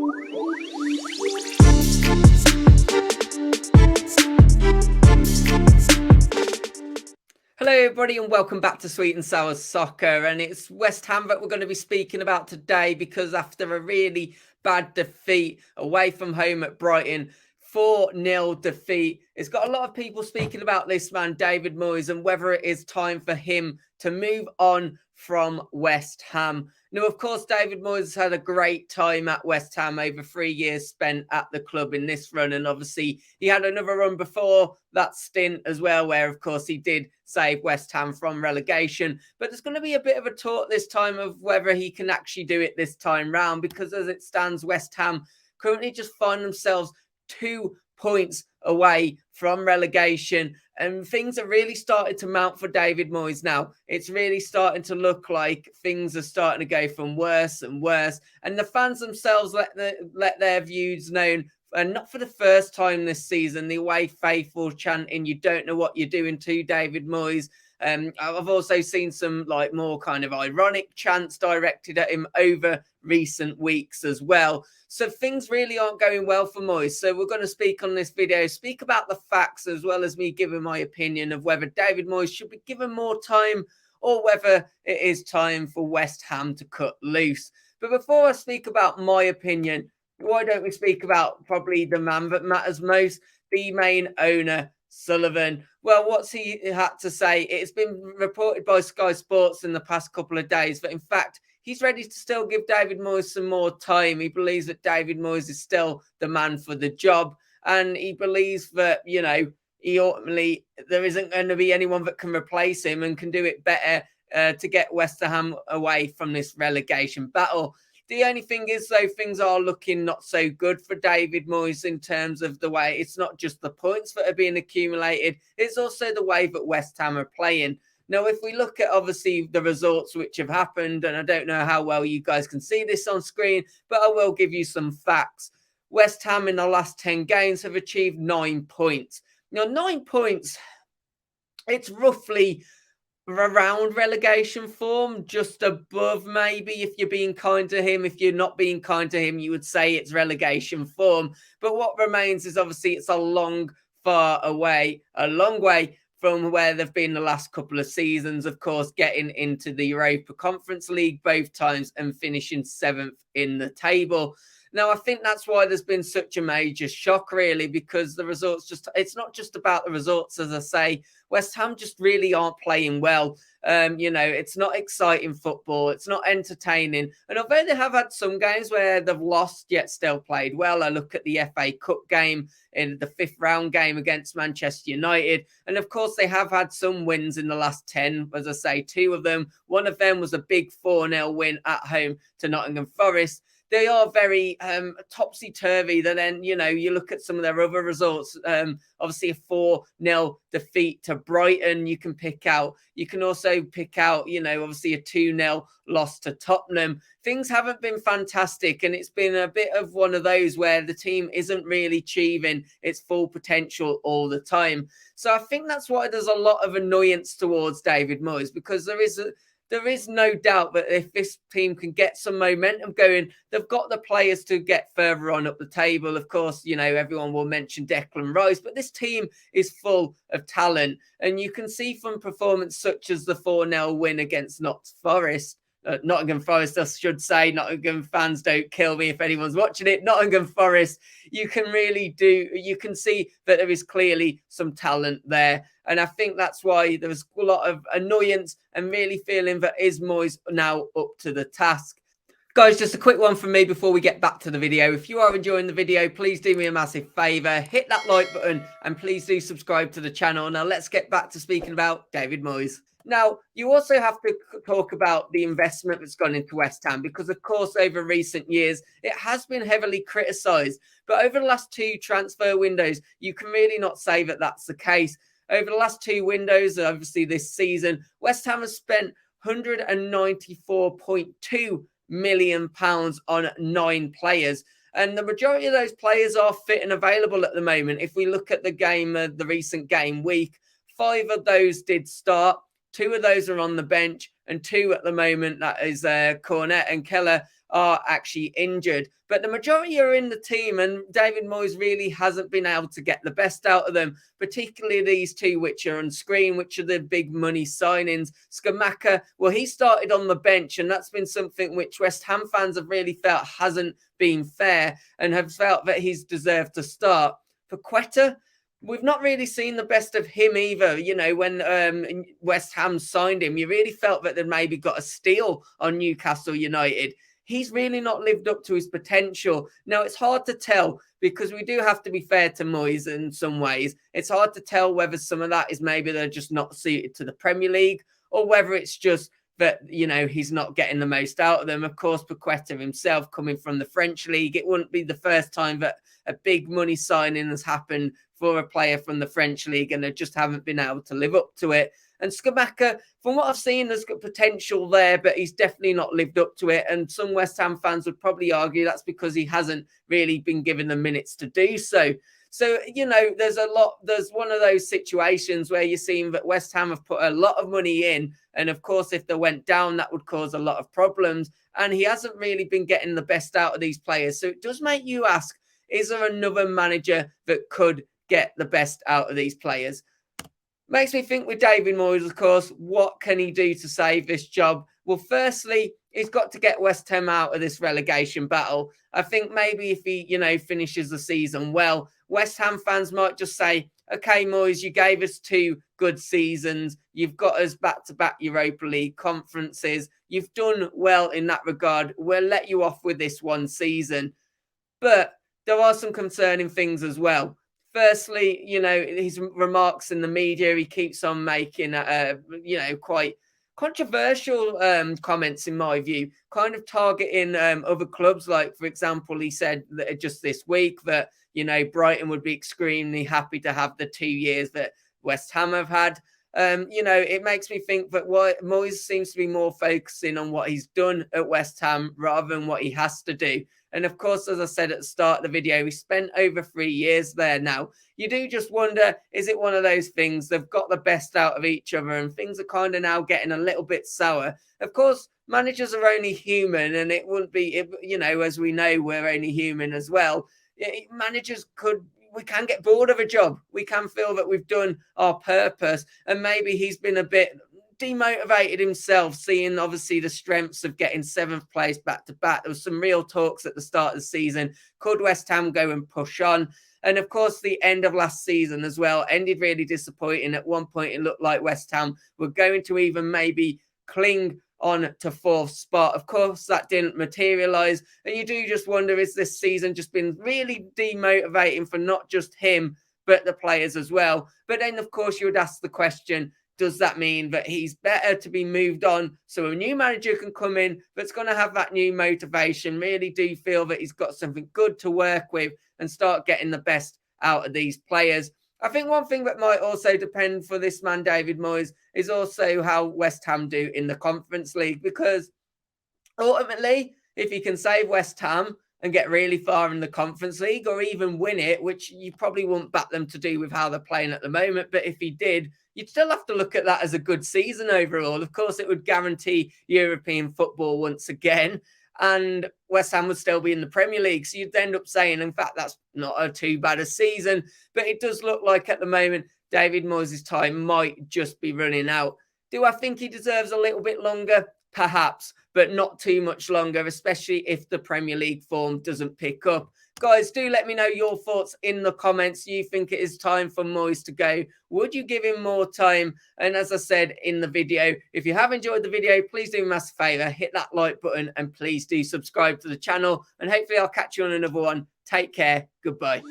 Hello everybody and welcome back to Sweet and Sour Soccer, and it's West Ham that we're going to be speaking about today because after a really bad defeat away from home at Brighton, 4-0 defeat, it's got a lot of people speaking about this man David Moyes and whether it is time for him to move on from West Ham. Now, of course, David Moyes had a great time at West Ham over 3 years spent at the club in this run. And obviously, he had another run before that stint as well, where, of course, he did save West Ham from relegation. But there's going to be a bit of a talk this time of whether he can actually do it this time round, because as it stands, West Ham currently just find themselves 2 points away from relegation, and things are really starting to mount for David Moyes now. It's really starting to look like things are starting to go from worse and worse, and the fans themselves let their views known. And not for the first time this season, the away faithful chanting, "You don't know what you're doing" to David Moyes. I've also seen some more kind of ironic chants directed at him over recent weeks as well. So things really aren't going well for Moyes. So we're going to speak on this video, speak about the facts as well as me giving my opinion of whether David Moyes should be given more time or whether it is time for West Ham to cut loose. But before I speak about my opinion, why don't we speak about probably the man that matters most, the main owner, Sullivan. Well, what's he had to say? It's been reported by Sky Sports in the past couple of days that, in fact, he's ready to still give David Moyes some more time. He believes that David Moyes is still the man for the job. And he believes that, he ultimately, there isn't going to be anyone that can replace him and can do it better to get West Ham away from this relegation battle. The only thing is, though, things are looking not so good for David Moyes in terms of the way it's not just the points that are being accumulated, it's also the way that West Ham are playing. Now, if we look at, obviously, the results which have happened, and I don't know how well you guys can see this on screen, but I will give you some facts. West Ham in the last 10 games have achieved 9 points. Now, 9 points, it's roughly around relegation form, just above maybe, if you're being kind to him. If you're not being kind to him, you would say it's relegation form. But what remains is obviously it's a long way from where they've been the last couple of seasons. Of course, getting into the Europa Conference League both times and finishing 7th in the table. Now, I think that's why there's been such a major shock, really, because the results it's not just about the results, as I say. West Ham just really aren't playing well. It's not exciting football. It's not entertaining. And although they have had some games where they've lost, yet still played well. I look at the FA Cup game in the 5th round game against Manchester United. And of course, they have had some wins in the last 10, as I say, 2 of them. One of them was a big 4-0 win at home to Nottingham Forest. They are very topsy-turvy. Then, you look at some of their other results. Obviously, a 4-0 defeat to Brighton you can pick out. You can also pick out, obviously a 2-0 loss to Tottenham. Things haven't been fantastic, and it's been a bit of one of those where the team isn't really achieving its full potential all the time. So I think that's why there's a lot of annoyance towards David Moyes, because there is no doubt that if this team can get some momentum going, they've got the players to get further on up the table. Of course, everyone will mention Declan Rice, but this team is full of talent. And you can see from performance such as the 4-0 win against Nottingham Forest, I should say. Nottingham fans, don't kill me if anyone's watching it. Nottingham Forest, you can see that there is clearly some talent there. And I think that's why there was a lot of annoyance and really feeling that is Moyes now up to the task. Guys, just a quick one from me before we get back to the video. If you are enjoying the video, please do me a massive favour. Hit that like button and please do subscribe to the channel. Now, let's get back to speaking about David Moyes. Now, you also have to talk about the investment that's gone into West Ham because, of course, over recent years, it has been heavily criticised. But over the last 2 transfer windows, you can really not say that that's the case. Over the last 2 windows, obviously this season, West Ham has spent £194.2 million on 9 players. And the majority of those players are fit and available at the moment. If we look at the recent game week, 5 of those did start. 2 of those are on the bench and 2 at the moment, that is Cornet and Keller, are actually injured. But the majority are in the team, and David Moyes really hasn't been able to get the best out of them, particularly these two which are on screen, which are the big money signings. Scamacca, well, he started on the bench, and that's been something which West Ham fans have really felt hasn't been fair and have felt that he's deserved to start. For Quetta, we've not really seen the best of him either. You know, when West Ham signed him, you really felt that they'd maybe got a steal on Newcastle United. He's really not lived up to his potential. Now, it's hard to tell because we do have to be fair to Moyes in some ways. It's hard to tell whether some of that is maybe they're just not suited to the Premier League or whether it's just that, you know, he's not getting the most out of them. Of course, Paqueta himself coming from the French league, it wouldn't be the first time that a big money signing has happened for a player from the French league and they just haven't been able to live up to it. And Scamacca, from what I've seen, there's got potential there, but he's definitely not lived up to it. And some West Ham fans would probably argue that's because he hasn't really been given the minutes to do so. So, you know, there's one of those situations where you're seeing that West Ham have put a lot of money in. And of course, if they went down, that would cause a lot of problems. And he hasn't really been getting the best out of these players. So it does make you ask, is there another manager that could get the best out of these players? Makes me think with David Moyes, of course, what can he do to save this job? Well, firstly, he's got to get West Ham out of this relegation battle. I think maybe if he, you know, finishes the season well, West Ham fans might just say, okay, Moyes, you gave us 2 good seasons. You've got us back-to-back Europa League conferences. You've done well in that regard. We'll let you off with this one season. But there are some concerning things as well. Firstly, you know, his remarks in the media, he keeps on making, you know, quite controversial comments, in my view, kind of targeting other clubs. Like, for example, he said that just this week that, you know, Brighton would be extremely happy to have the 2 years that West Ham have had. You know, it makes me think that Moyes seems to be more focusing on what he's done at West Ham rather than what he has to do. And of course, as I said at the start of the video, we spent over 3 years there now. You do just wonder, is it one of those things they've got the best out of each other and things are kind of now getting a little bit sour? Of course, managers are only human, and it wouldn't be, you know, as we know, we're only human as well. Managers we can get bored of a job. We can feel that we've done our purpose, and maybe he's been a bit demotivated himself, seeing obviously the strengths of getting 7th place back to back. There was some real talks at the start of the season. Could West Ham go and push on? And of course, the end of last season as well ended really disappointing. At one point, it looked like West Ham were going to even maybe cling on to 4th spot. Of course, that didn't materialise. And you do just wonder, is this season just been really demotivating for not just him, but the players as well? But then, of course, you would ask the question, does that mean that he's better to be moved on so a new manager can come in that's going to have that new motivation, really do feel that he's got something good to work with and start getting the best out of these players? I think one thing that might also depend for this man, David Moyes, is also how West Ham do in the Conference League, because ultimately, if he can save West Ham and get really far in the Conference League or even win it, which you probably wouldn't back them to do with how they're playing at the moment, but if he did, you'd still have to look at that as a good season overall. Of course, it would guarantee European football once again, and West Ham would still be in the Premier League. So you'd end up saying, in fact, that's not too bad a season. But it does look like at the moment, David Moyes' time might just be running out. Do I think he deserves a little bit longer? Perhaps, but not too much longer, especially if the Premier League form doesn't pick up. Guys, do let me know your thoughts in the comments. You think it is time for Moyes to go? Would you give him more time? And as I said in the video, if you have enjoyed the video, please do me a massive favour, hit that like button and please do subscribe to the channel. And hopefully I'll catch you on another one. Take care. Goodbye.